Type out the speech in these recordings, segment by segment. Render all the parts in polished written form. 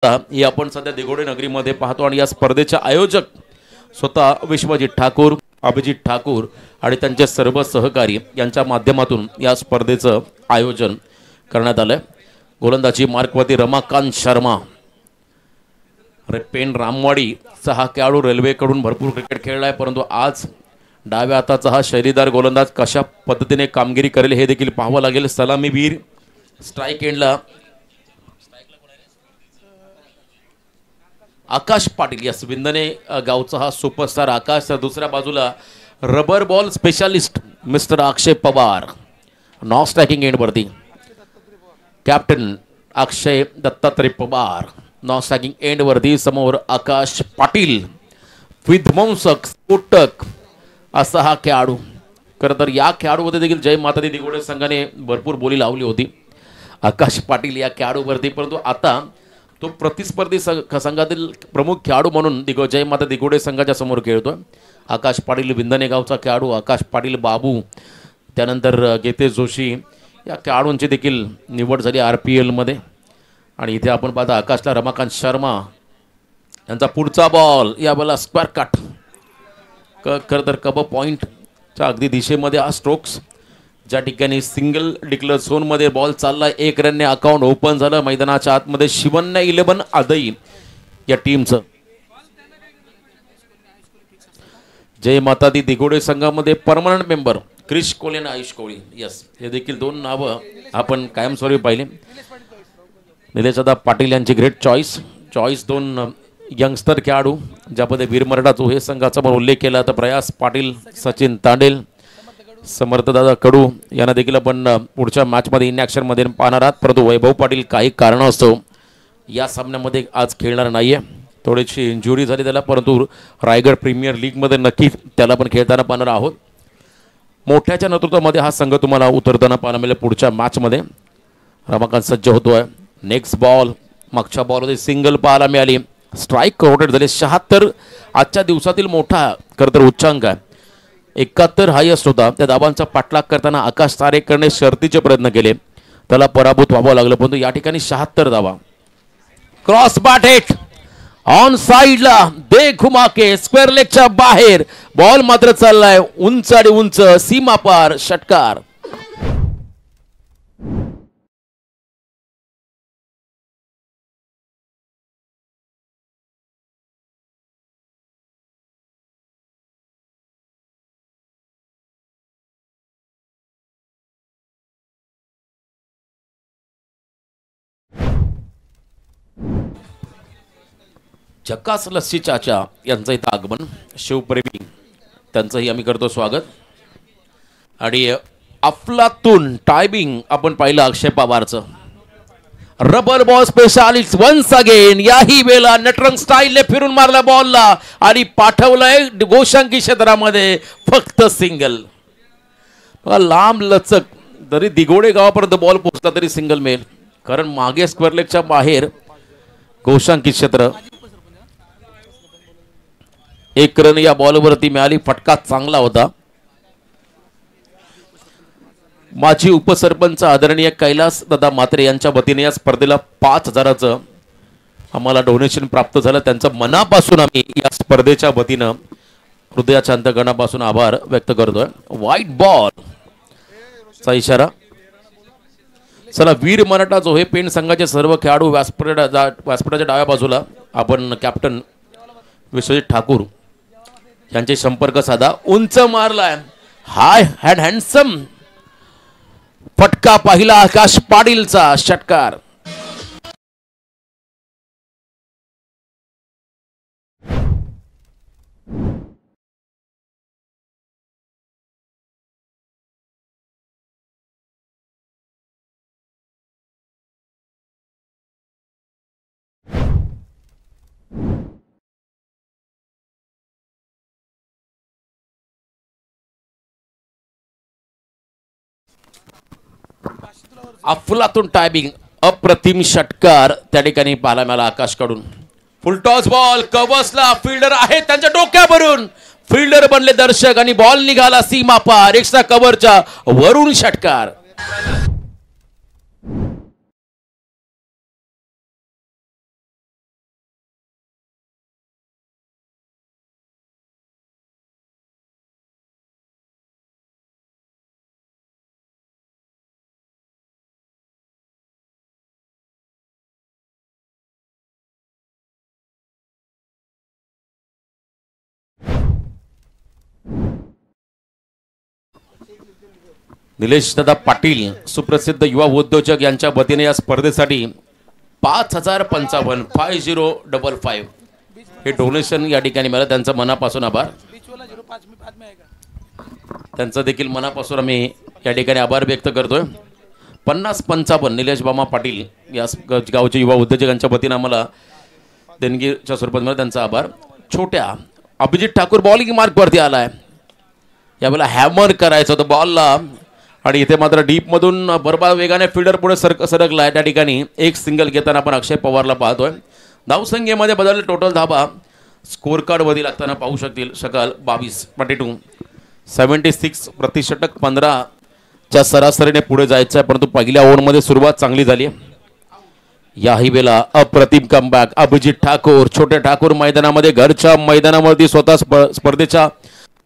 ही आपण सध्या दिघोडे नगरीमध्ये पाहतो आणि या स्पर्धेचे आयोजक स्वतः विश्वजित ठाकूर, अभिजित ठाकूर आणि त्यांचे सर्व सहकारी यांच्या माध्यमातून या स्पर्धेचं आयोजन करण्यात आलं। गोलंदाजी मार्कवरती रमाकांत शर्मा, पेन रामवाडीचा हा खेळाडू रेल्वेकडून भरपूर क्रिकेट खेळलाय, परंतु आज डाव्या हाताचा हा शैलीदार गोलंदाज कशा पद्धतीने कामगिरी करेल हे देखील पाहावं लागेल। सलामीवीर स्ट्राइक एंडला आकाश पाटील, यस विंदने गावचा हा सुपरस्टार आकाश, तर दुसऱ्या बाजूला rubber ball specialist mister Akshay Pawar non striking end वरती captain Akshay Dattatray Pawar non striking end वरती समोर आकाश पाटील विध्वंसक स्फोटक असा हा खेळाडू। खरं तर या खेळाडूमध्ये देखील जय माता दी दिघोडे संघाने भरपूर बोली लावली होती आकाश पाटील या खेळाडूवरती, परंतु आता तो प्रतिस्पर्धी संघातील प्रमुख खेळाडू म्हणून जय माता दिघोडे संघाच्या समोर खेळतोय। आकाश पाटील विंदने गावचा खेळाडू, आकाश पाटील बाबू, त्यानंतर गेतेश जोशी या खेळाडूंची देखील निवड झाली RPL मध्ये। आणि इथे आपण पाहता आकाशला रमाकांत शर्मा यांचा पुढचा बॉल, या बॉलला स्क्वेअर कट, खरं तर कब पॉईंटच्या अगदी दिशेमध्ये हा स्ट्रोक्स, ज्या ठिकाणी सिंगल डिक्लेअर झोनमध्ये बॉल चालला, 1 रनने अकाउंट ओपन झालं। मैदानाच्या आतमध्ये शिवन्या 11 आदई या टीमचं जय माता दी दिघोडे संघामध्ये परमनंट मेंबर क्रिश कोहली आणि आयुष कोहली, यस हे देखील दोन नावं आपण कायमस्वरूपी पाहिले। निलेश दादा पाटील यांची ग्रेट चॉईस दोन यंगस्टर खेळाडू, ज्यामध्ये वीर मराठा जो हे संघाचा उल्लेख केला, तर प्रयास पाटील, सचिन तांडेल, समर्थदादा कडू यांना देखील आपण पुढच्या मॅचमध्ये इन ॲक्शनमध्ये पाहणार आहात। परंतु वैभव पाटील काही कारणास्तव या सामन्यामध्ये आज खेळणार नाहीये, थोडीशी इंजुरी झाली त्याला, परंतु रायगड प्रीमियर लीगमध्ये नक्की त्याला पण खेळताना पाहणार आहोत। मोठ्याच्या नेतृत्वामध्ये हा संघ तुम्हाला उतरताना पाहायला मिळेल पुढच्या मॅचमध्ये। रमाकांत सज्ज होतोय, नेक्स्ट बॉल, मागच्या बॉलमध्ये सिंगल पाहायला मिळाली, स्ट्राईक रोटेट झाले 76 आजच्या दिवसातील मोठा खरं तर उच्चांक आहे। 71 हायस्ट होता। त्या धावांचा पाठलाग करताना आकाश तारेकरने शर्तीचे प्रयत्न केले, त्याला पराभूत व्हावं लागलं, परंतु या ठिकाणी 76 धावा। क्रॉस बॅट हिट ऑन साइडला दे घुमा के स्क्वेअर लेगच्या बाहेर, बॉल मात्र चाललाय उंच आणि उंच सीमा पार, षटकार। झक्कास लस्सी चाचा यांचं इथं आगमन, शिवप्रेमी त्यांचंही आम्ही करतो स्वागत। आणि अफलातून टायमिंग आपण पाहिलं अक्षय पवारचं, rubber ball specialist once again, याही वेळेला नटरंग स्टाईलने फिरून मारला बॉलला आणि पाठवलंय गोशांकी क्षेत्रामध्ये फक्त सिंगल। लांब लचक जरी दिघोडे गावापर्यंत बॉल पोहोचला तरी सिंगल मिळेल, कारण मागे स्क्वेअर लेगच्या बाहेर गोशांकी क्षेत्र। 1 रन या बॉलवरती मिळाली, फटका चांगला होता। माजी उपसरपंच आदरणीय कैलास दादा मात्रे यांच्या वतीने या स्पर्धेला 5000चं आम्हाला डोनेशन प्राप्त झालं, त्यांचं मनापासून आम्ही या स्पर्धेच्या वतीनं हृदयाच्या अंतःकरणापासून आभार व्यक्त करतोय। व्हाईट बॉल चा इशारा। चला, वीर मराठा जो हे पेन संघाचे सर्व खेळाडू व्यासपीठाच्या डाव्या बाजूला आपण कॅप्टन विश्वजित ठाकूर यांचे संपर्क साधा, उंच मारलाय, हाय हॅड हँडसम फटका पाहिला आकाश पाटीलचा, षटकार। अफलातून टायमिंग, अप्रतिम षटकार त्या ठिकाणी पाहायला मिळाला आकाशकडून। फुल टॉस बॉल, कव्हर्सला फिल्डर आहे त्यांच्या डोक्यावरून, फिल्डर बनले दर्शक आणि बॉल निघाला सीमा पार, एक्स्ट्रा कव्हरच्या वरून षटकार। निलेश दादा पाटील सुप्रसिद्ध युवा उद्योजक यांच्या वतीने या स्पर्धेसाठी 5055 5055 हे डोनेशन या ठिकाणी मिळालं. त्यांचं मनापासून आभार. त्यांचं देखील मनापासून आम्ही या ठिकाणी आभार व्यक्त करतोय. 5055 निलेश बामा पाटील या गावचे युवा उद्योजकांच्या वतीने आम्हाला देणगीच्या स्वरूपात मिळालं. त्यांचा आभार. छोट्या अभिजित ठाकूर बॉलिंग मार्कवरती आलाय. यावेळेला हॅमर करायचं होतं बॉलला आणि इथे मात्र डीपमधून बरोबर वेगाने फिल्डर पुढे सरकला आहे. त्या ठिकाणी एक सिंगल घेताना आपण अक्षय पवारला पाहतोय. धावसंख्येमध्ये बदलले टोटल धाबा स्कोर कार्डवरील लागताना पाहू शकाल 22 76 प्रतिषटक 15च्या सरासरीने पुढे जायचं आहे. परंतु पहिल्या ओव्हरमध्ये सुरुवात चांगली झाली आहे. याही वेळेला अप्रतिम कमबॅक अभिजित ठाकूर. छोटे ठाकूर मैदानामध्ये घरच्या मैदानामध्ये स्वतः स्पर्धेच्या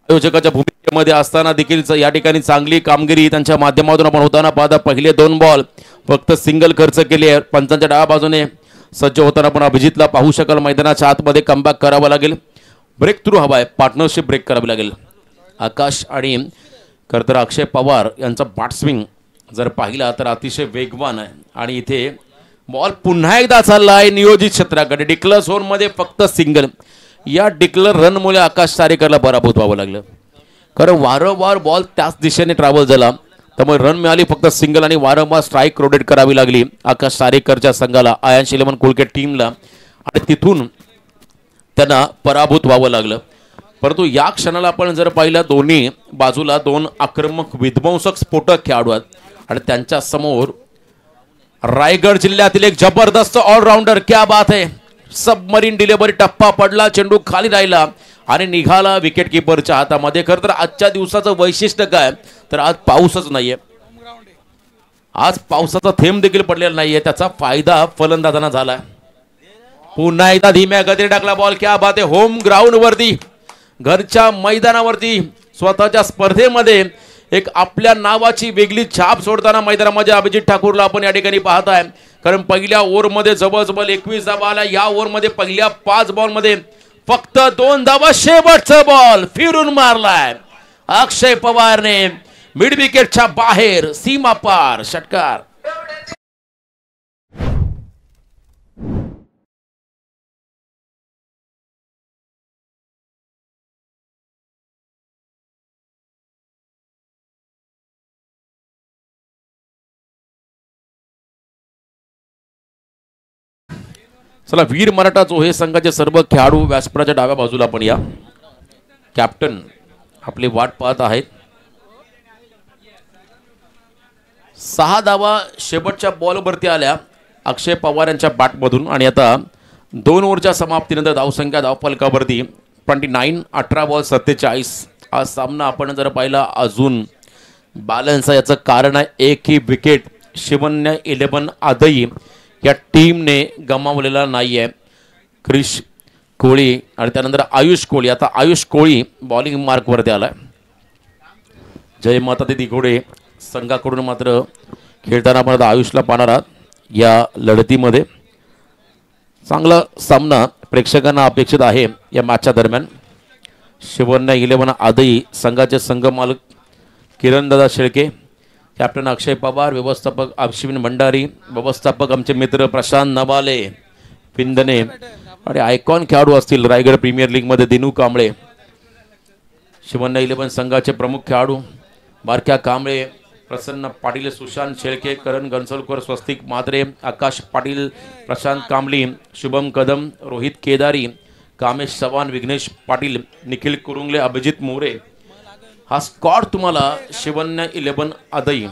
आयोजकाच्या भूमिकेमध्ये असताना देखील या ठिकाणी चांगली कामगिरी त्यांच्या माध्यमातून आपण होताना पाहता. पहिले 2 बॉल फक्त सिंगल खर्च केले. पंचांच्या डाव्या बाजूने सज्ज होताना आपण अभिजितला पाहू शकाल. मैदानाच्या आतमध्ये कमबॅक करावा लागेल. ब्रेक थ्रू हवा आहे. पार्टनरशिप ब्रेक करावी लागेल. आकाश आणि खरतर अक्षय पवार यांचा बॅट्सस्विंग जर पाहिला तर अतिशय वेगवान आहे आणि इथे बॉल पुन्हा एकदा चालला आहे नियोजित क्षेत्राकडे. डिक्लर झोनमध्ये फक्त सिंगल. या डिक्लर रनमुळे आकाश सारेकरला पराभूत व्हावं लागलं. कारण वारंवार बॉल त्याच दिशेने ट्रॅव्हल झाला त्यामुळे रन मिळाली फक्त सिंगल आणि वारंवार स्ट्राईक रोटेट करावी लागली आकाश सारेकरच्या संघाला आयन्स 11 कुलके टीमला आणि तिथून त्यांना पराभूत व्हावं लागलं. परंतु या क्षणाला आपण जर पाहिलं दोन्ही बाजूला 2 आक्रमक विध्वंसक स्फोटक खेळाडू आहेत आणि त्यांच्या समोर रायगड जिल्ह्यातील एक जबरदस्त ऑलराउंडर. क्या बात है. सबमरीन डिलिव्हरी टप्पा पडला. चेंडू खाली राहिला आणि निघाला विकेट किपरच्या हातामध्ये. खरं तर आजच्या दिवसाचं वैशिष्ट्य काय तर आज पाऊसच नाहीये. आज पावसाचा थेंब देखील पडलेला नाहीये. त्याचा फायदा फलंदाजांना झालाय. पुन्हा एकदा धीम्या गतीने टाकला बॉल. क्या बात आहे. होम ग्राउंड वरती घरच्या मैदानावरती स्वतःच्या स्पर्धेमध्ये एक आपल्या नावाची वेगळी छाप सोडताना मैदानामध्ये अभिजित ठाकूरला आपण या ठिकाणी पाहताय. कारण पहिल्या ओव्हरमध्ये जवळजवळ 21 धावा आल्या. या ओव्हरमध्ये पहिल्या 5 बॉलमध्ये फक्त 2 धावा. शेवटचा बॉल फिरून मारलाय अक्षय पवारने मिड विकेटच्या बाहेर सीमा पार षटकार. चला वीर मराठा जो हे संघाचे सर्व खेळाडू व्यासपीठाच्या डाव्या बाजूला पण या. कॅप्टन आपली वाट पाहत आहेत. 6 धावा शेवटच्या बॉलवरती आल्या अक्षय पवार यांच्या बॅटमधून आणि आता 2 ओव्हरच्या समाप्तीनंतर धावसंख्या धावफलकावरती 29 18 बॉल 47. हा सामना आपण जर पाहिला अजून बॅलन्स आहे. याचं कारण आहे एकही विकेट शिवन्य 11 आदई या टीमने गमावलेला नाही आहे. क्रिश कोळी आणि त्यानंतर आयुष कोळी. आता आयुष कोळी बॉलिंग मार्कवरती आलाय. जय माता दी दिघोडे संघाकडून मात्र खेळताना आपण आता आयुषला पाहणार आहात या लढतीमध्ये. चांगला सामना प्रेक्षकांना अपेक्षित आहे या मॅचच्या दरम्यान. शिवन्य 11 आदई संघाचे संघ मालक किरणदादा शेळके, कॅप्टन अक्षय पवार, व्यवस्थापक अश्विन भंडारी, व्यवस्थापक आमचे मित्र प्रशांत नवाले पिंदने आणि आयकॉन खेळाडू असतील रायगड प्रीमियर लीगमध्ये दिनू कांबळे. शिवन्य 11 संघाचे प्रमुख खेळाडू बारक्या कांबळे, प्रसन्न पाटील, सुशांत शेळके, करण गणसोलकर, स्वस्तिक मात्रे, आकाश पाटील, प्रशांत कांबली, शुभम कदम, रोहित केदारी, कामेश चव्हाण, विघ्नेश पाटील, निखिल कुरुंगले, अभिजित मोरे. हा स्क्वॉड तुम्हाला शिवन्य 11 आदई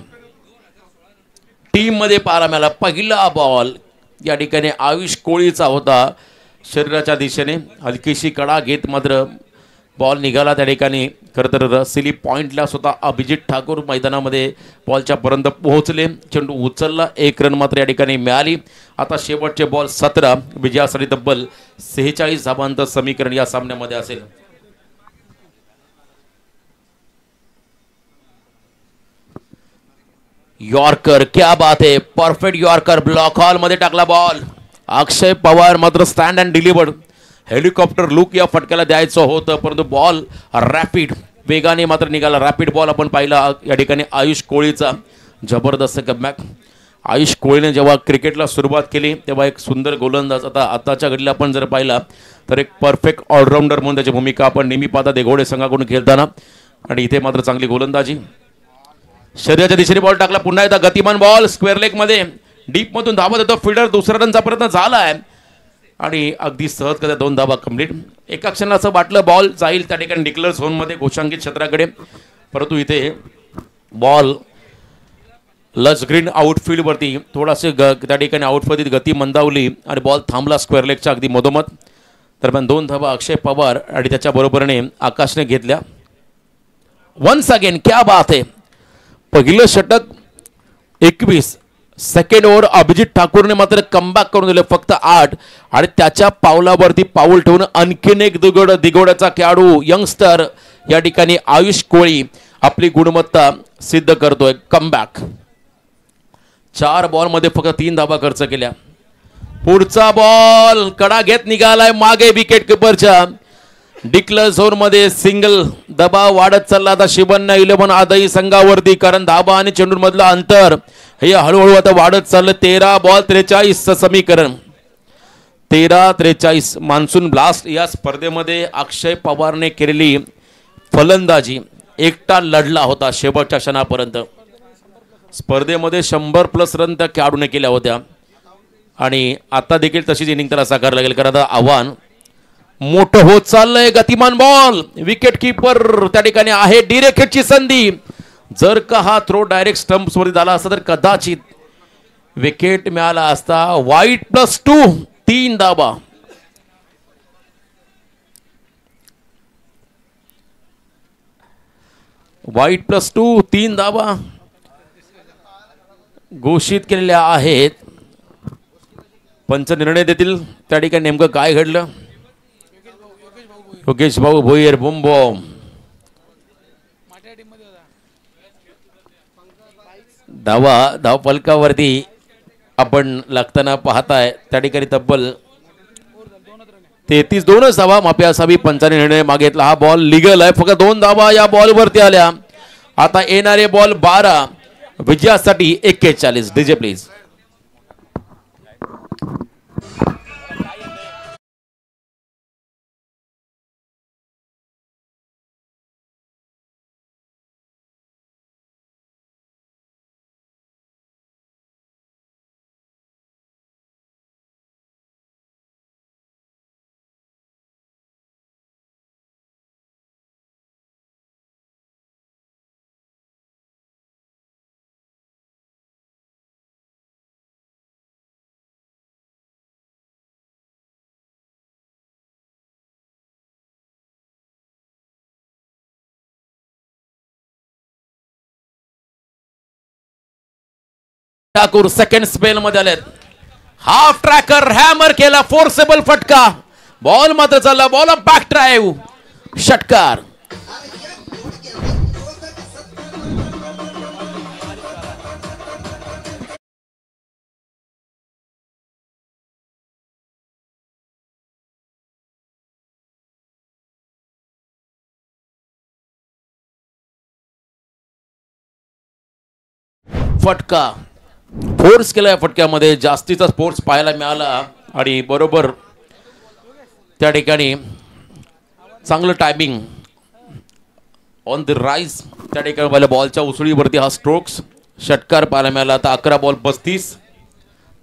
टीम मध्ये पाहायला मिळाला. पहिला बॉल या ठिकाणी आयुष कोळीचा होता. शरीराच्या दिशेने हलकीशी कडा घेत मात्र बॉल निघाला त्या ठिकाणी. खरं तर रसिली पॉईंटला स्वतः अभिजित ठाकूर मैदानामध्ये बॉलच्या पर्यंत पोहोचले. चेंडू उचलला. 1 रन मात्र या ठिकाणी मिळाली. आता शेवटचे बॉल 17 विजयासाठी तब्बल 46 धावांचं समीकरण या सामन्यामध्ये असेल. यॉर्कर, क्या बात है. Perfect yorker. ब्लॉक हॉल मध्ये टाकला बॉल. अक्षय पवार मात्र stand and delivered. Helicopter look या फटक्याला द्यायचं होतं परंतु बॉल रॅपिड वेगाने मात्र निघाला. रॅपिड बॉल आपण पाहिला या ठिकाणी आयुष कोळीचा जबरदस्त कमबॅक. आयुष कोळीने जेव्हा क्रिकेटला सुरुवात केली तेव्हा एक सुंदर गोलंदाज, आताच्या घडीला आपण जर पाहिला तर एक परफेक्ट ऑलराऊंडर म्हणून त्याची भूमिका आपण नेहमी पाहता देगोडे संघाकडून खेळताना. आणि इथे मात्र चांगली गोलंदाजी. शरीराच्या दिशेने बॉल टाकला, पुन्हा एकदा गतिमान बॉल स्क्वेअर लेग मध्ये डीप मधून धावत येतो. फिल्डर दुसऱ्या रनचा प्रयत्न झाला आहे आणि अगदी सहज कदा 2 धावा कंप्लीट. एका क्षणाला असं वाटलं बॉल जाईल त्या ठिकाणी डिक्लेअर झोनमध्ये घोषांकित क्षेत्राकडे, परंतु इथे बॉल लच ग्रीन आउटफील्डवरती थोडासे त्या ठिकाणी आउटफील्ड गती मंदावली आणि बॉल थांबला स्क्वेअर लेगच्या अगदी मधोमध. दरम्यान 2 धावा अक्षय पवार आणि त्याच्या बरोबरीने आकाशने घेतल्या. वन्स अगेन क्या बात आहे. पहिलं षटक 21, सेकंड ओव्हर अभिजित ठाकूरने मात्र कमबॅक करून दिले फक्त 8 आणि त्याच्या पावलावरती पाऊल ठेवून आणखीन एक दिगोड्याचा खेळाडू यंगस्टर या ठिकाणी आयुष कोळी आपली गुणवत्ता सिद्ध करतोय. कमबॅक 4 बॉलमध्ये फक्त 3 धावा खर्च केल्या. पुढचा बॉल कडा घेत निघालाय मागे विकेट किपरच्या. डिक्लेअर झोन मध्ये सिंगल दबाव वाढत चालला आता शिवन्या 11 आदई संघावरती, कारण धाबा आणि चेंडू मधलं अंतर हे हळूहळू आता वाढत चाललं. 13 बॉल 43 समीकरण. 13-43 मान्सून ब्लास्ट या स्पर्धेमध्ये अक्षय पवारने केलेली फलंदाजी एकटा लढला होता शेवटच्या क्षणापर्यंत. स्पर्धेमध्ये 100+ रन त्या खेळाडूने केल्या होत्या आणि आता देखील तशीच इनिंग त्याला साकार लागेल, कारण आता आव्हान मोठं होत चाललंय. गतिमान बॉल, विकेट किपर त्या ठिकाणी आहे. डिरेक्ट हिटची संधी. जर का हा थ्रो डायरेक्ट स्टंप्स वरती झाला असता तर कदाचित विकेट मिळाला असता. वाईट +2 3 धावा. वाईट +2 3 धावा घोषित केलेल्या आहेत. पंच निर्णय देतील त्या ठिकाणी नेमकं काय घडलं. योगेश भाऊ भोईर बुम बॉम. धाव फलकावरती आपण लागताना पाहताय त्या ठिकाणी तब्बल 33-2 धावा माफी असावी. पंचाने निर्णय मागितला. हा बॉल लिगल आहे. फक्त 2 धावा या बॉलवरती आल्या. आता येणारे बॉल 12 विजयासाठी 41. DJ please. Thakur second spell मध्ये आलेत. हाफ ट्रॅकर हॅमर केला, फोर्सेबल फटका. बॉल मात्र चालला. बॉल बॅक ड्राईव्ह, षटकार. फटका फोर्स केला. फटक्यामध्ये जास्तीचा फोर्स पाहायला मिळाला आणि बरोबर त्या ठिकाणी चांगलं टायमिंग ऑन द राईज त्या ठिकाणी पाहिलं. बॉलच्या उसळीवरती हा स्ट्रोक्स षटकार पाहायला मिळाला. आता 11 बॉल 35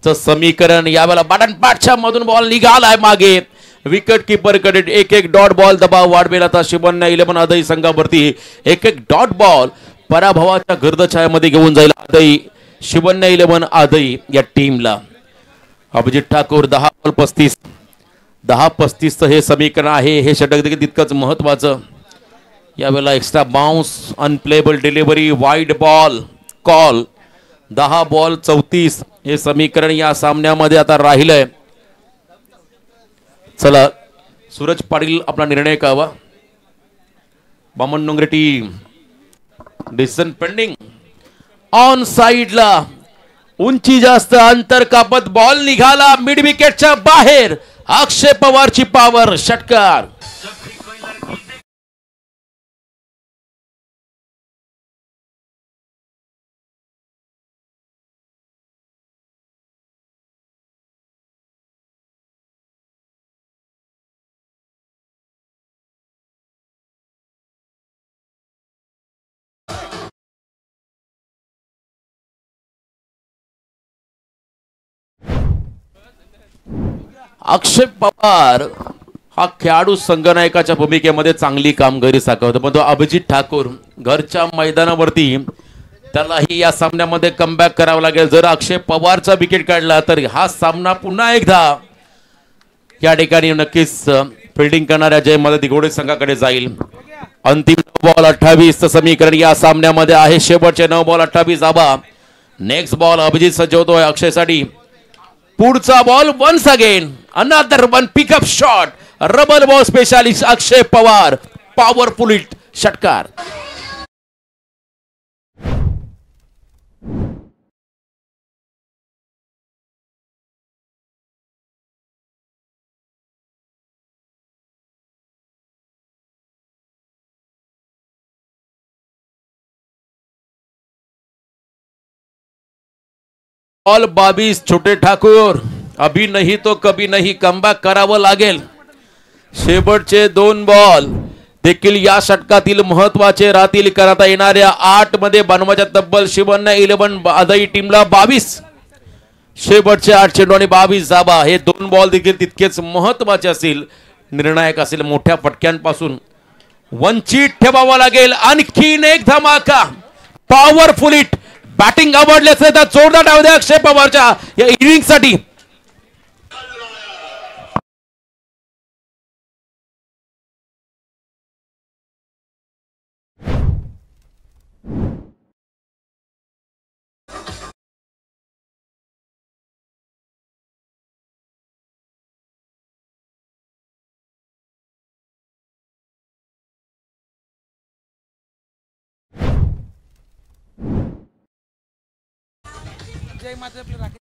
चं समीकरण. यावेळेला बटन पाठच्या मधून बॉल निघालाय मागे. विकेट किपर कडे 1-1 डॉट बॉल दबाव वाढवेल आता शिवन्या 11 आदई संघावरती. 1-1 डॉट बॉल पराभवाच्या गर्दछायामध्ये घेऊन जाईल आदई शिवन्या 11 आदई या टीमला. अभिजित ठाकूर 10 बॉल 35. 10-35 हे समीकरण आहे. हे षटक देखील तितकंच महत्वाचं. यावेळेला extra bounce, unplayable delivery, wide ball call. 10 ball 34 हे समीकरण या सामन्यामध्ये आता राहिलंय. चला सूरज पाटील आपला निर्णय कळवा. बामण Dongre team decision pending. On साइडला उंची जास्त, अंतर कापत बॉल निघाला मिड विकेटच्या बाहेर. अक्षय पवारची पावर, षटकार. अक्षय पवार हा खेळाडू संघनायकाच्या भूमिकेमध्ये चांगली कामगिरी साकारतो, पण तो अभिजित ठाकूर घरच्या मैदानावरती त्यालाही या सामन्यामध्ये कमबॅक करावं लागेल. जर अक्षय पवारचा विकेट काढला तर हा सामना पुन्हा एकदा या ठिकाणी नक्कीच फिल्डिंग करणाऱ्या जय माता दिघोडे संघाकडे जाईल. अंतिम 9 बॉल 28 समीकरण या सामन्यामध्ये आहे. शेवटचे 9 बॉल 28 धाबा. नेक्स्ट बॉल अभिजित सज्ज होतोय अक्षयसाठी. पुढचा ball once again another one pickup shot. Rubber ball specialist Akshay Pawar. Powerful hit षटकार. बॉल 22 छोटे ठाकूर. अभी नहीं तो कभी नहीं कमबॅक करावं लागेल. शेवटचे 2 बॉल देखील या षटकातील महत्वाचे राहतील. करता येणाऱ्या 8 मध्ये बनवायच्या तब्बल शिवन्या 11 आदाई टीमला 22. शेवटचे 8 चेंडू आणि 22 धाबा. हे 2 बॉल देखील तितकेच महत्वाचे असतील, निर्णायक असेल. मोठ्या फटक्यांपासून वंचित ठेवावा लागेल. आणखीन एक धमाका. Powerful hit. बॅटिंग आवडल्याचे तर जोरदार डाव द्या अक्षय पवारच्या या इनिंग साठी.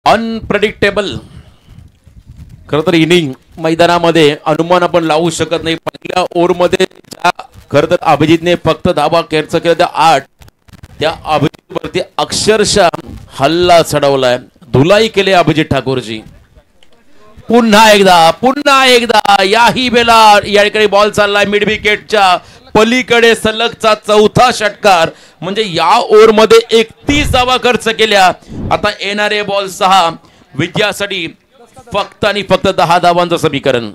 अनप्रेडिक्टेबल खरं तर इनिंग मैदानामध्ये अनुमान आपण लावू शकत नाही. पहिल्या ओव्हरमध्ये खरं तर अभिजितने फक्त धावा खर्च केल्या त्या 8. त्या अभिजित वरती अक्षरशः हल्ला चढवलाय. धुलाई केली अभिजित ठाकूरची. पुन्हा एकदा याही वेळा या ठिकाणी बॉल चाललाय मिड विकेटच्या पलीकडे. सलगचा 4था षटकार. म्हणजे या ओव्हर मध्ये 31 धावा खर्च केल्या. आता येणारे बॉल 6 विजयासाठी फक्त आणि फक्त 10 धावांचं समीकरण.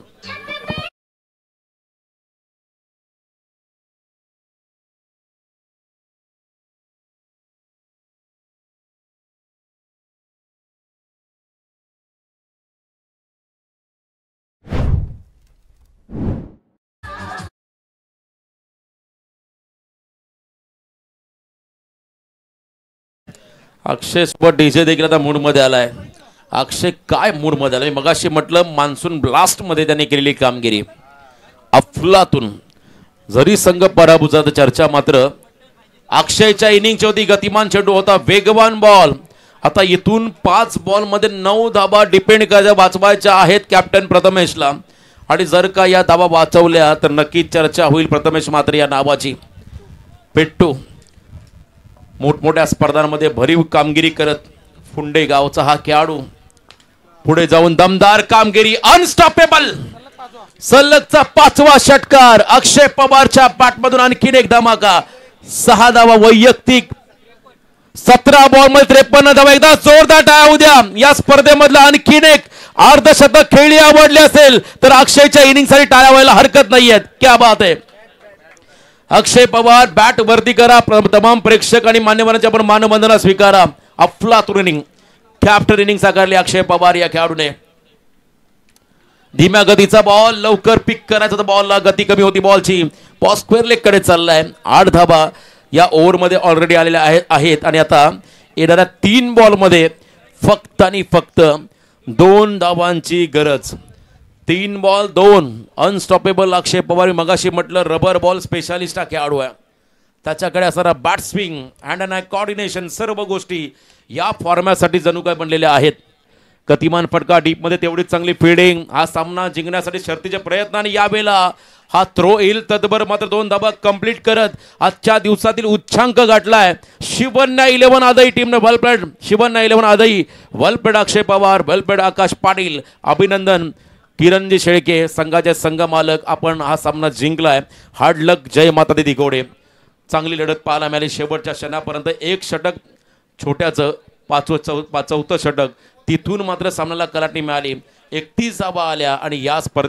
अक्षय सोबत डीजे देखील आता मूड मध्ये आलाय. अक्षय काय मूड मध्ये आलाय. मगाशी म्हटलं मान्सून ब्लास्ट मध्ये त्याने केलेली कामगिरी अफलातून. जरी संघ पराभूत झाला चर्चा मात्र अक्षयच्या इनिंगची होती. गतिमान चेंडू होता, वेगवान बॉल. आता इथून 5 बॉल मध्ये 9 धाबा डिपेंड करायच्या वाचवायच्या आहेत कॅप्टन प्रथमेशला. आणि जर का या धाबा वाचवल्या तर नक्कीच चर्चा होईल प्रथमेश मात्र या नावाची. पेट्टू मोठमोठ्या स्पर्धांमध्ये भरीव कामगिरी करत फुंडे गावचा हा खेळाडू पुढे जाऊन दमदार कामगिरी. अनस्टॉपेबल. सलगचा 5वा षटकार. अक्षय पवारच्या बॅटमधून आणखीन एक धमाका. 6 धावा वैयक्तिक. 17 बॉल मध्ये 53 धावा. एकदा जोरदार टाळ्या उद्या. या स्पर्धेमधला आणखीन एक अर्धशतक खेळी आवडली असेल तर अक्षयच्या इनिंग साठी टाळ्या व्हायला हरकत नाहीये. क्या बात आहे. अक्षय पवार बॅट वरती करा. तमाम प्रेक्षक आणि मान्यवरांच्या आपण मानवंदना स्वीकारा. अफलातून इनिंग. कॅप्टन इनिंग साकारली अक्षय पवार या खेळाडूने. धीम्या गतीचा बॉल लवकर पिक करायचा. बॉलला गती कमी होती बॉलची. बॉल स्क्वेअर लेग कडे चाललाय. 8 धाबा या ओव्हर मध्ये ऑलरेडी आलेल्या आहेत. आणि आता येणाऱ्या 3 बॉल मध्ये फक्त आणि फक्त 2 धावांची गरज. 3 बॉल 2. अनस्टॉपेबल अक्षय पवार. मगाशी म्हटलं रबर बॉल स्पेशालिस्ट हा खेळाडू आहे. त्याच्याकडे असणारा bat swing, hand and I coordination, सर्व गोष्टी या फॉर्मॅटसाठी जणू काय बनलेल्या आहेत. गतिमान फटका डीपमध्ये तेवढीच चांगली फिल्डिंग. हा सामना जिंकण्यासाठी शर्तीचे प्रयत्न आणि यावेळेला हा थ्रो येईल. तदबर मात्र 2 धाबा कंप्लीट करत आजच्या दिवसातील उच्चांक गाठलाय शिवन्या 11 आदाई टीमने. वेलप्लेड शिवन्या 11 आदाई. वेलप्लेड अक्षय पवार. वेलप्लेड आकाश पाटील. अभिनंदन किरणजी शेळके संघाचे संघ मालक. आपण हा सामना जिंकलाय. हार्ड लक जय माता दी दिघोडे. चांगली लढत पाहायला मिळाली. शेवटच्या क्षणापर्यंत 1 षटक छोट्याचं 5वं 4थं षटक. तिथून मात्र सामन्याला कलाटणी मिळाली. 31 धावा आल्या आणि या स्पर्धेत